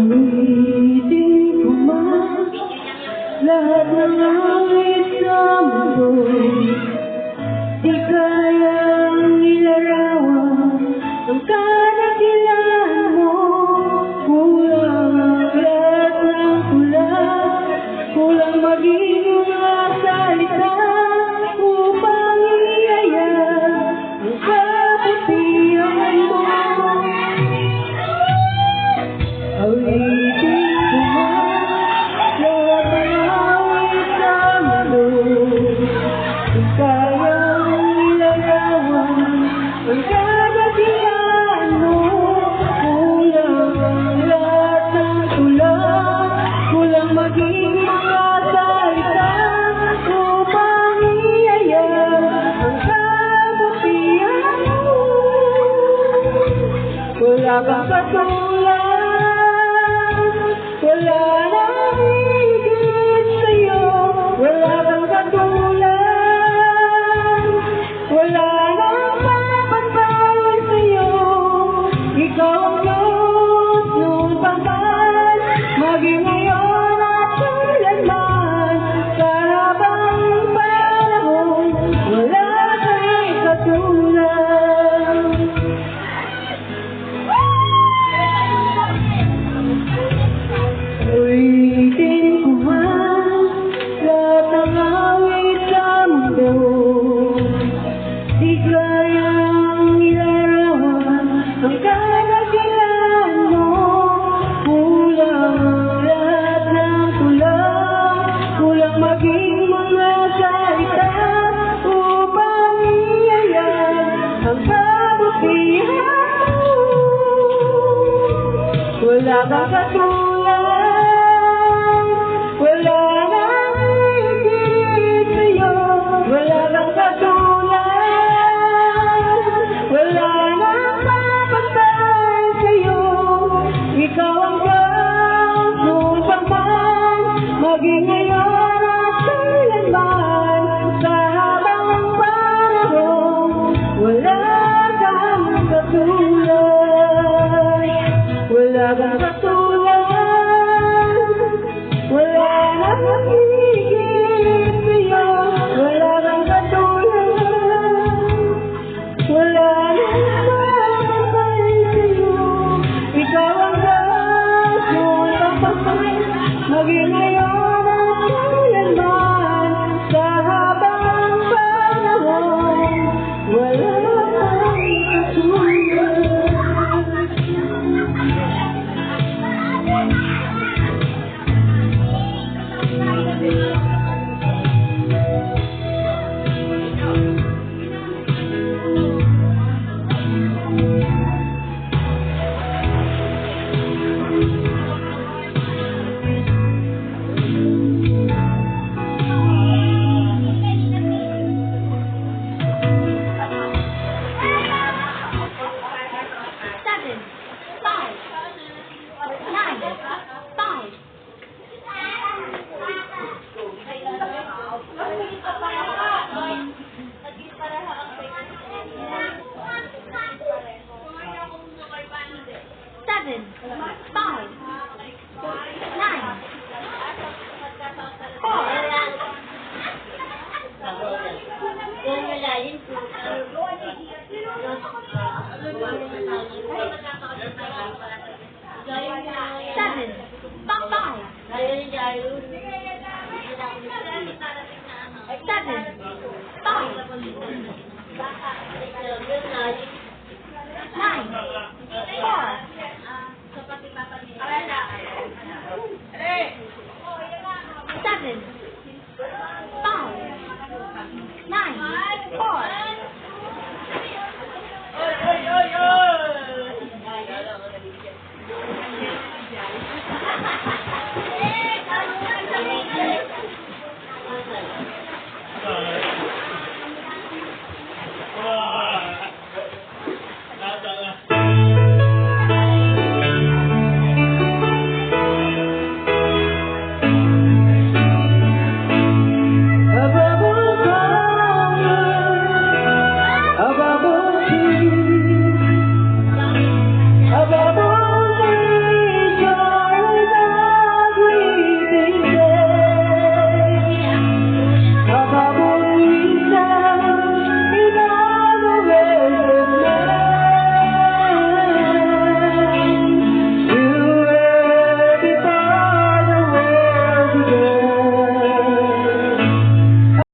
Ulitin ko man lahat ng awit sa mundo, di kayang ilarawan ang kadakilaan mo. Kulang ang lahat ng kulang, kulang maging mga salita upang iaya ang kabutihan mo. Awitin ko man lahat ng awit sa mundo, di kayang ilarawan ang kadakilaan mo. Kulang ang lahat ng kulang, kulang maging mga salita upang iaya ang kabutihan mo. Wala kang katulad, wala nang higit sa'yo. Wala kang katulad, wala nang mapagpapal sa'yo. Ikaw ang Diyos noon pa man, maging ngayon at kailanman. Sa habang panahon, wala kang katulad. Ulitin ko man lahat ng awit sa mundo, di kayang ilarawan ang kadakilaan mo. Kulang ang lahat ng kulang, kulang maging mga salita upang iaya ang kabutihan mo. Wala kang katulad, wala nang higit sa'yo. Wala kang katulad, wala nang mapagpapal sa'yo. Ikaw ang Diyos noon pa man, maging ngayon at kailanman. Sa habang panahon, wala kang katulad. Wala kang katulad, wala nang higit sa'yo. Wala kang katulad, wala nang mapagpapal sa'yo. Ikaw ang Diyos noon pa man, maging ngayon at kailanman. Sa habang panahon, wala kang katulad. Seven, five.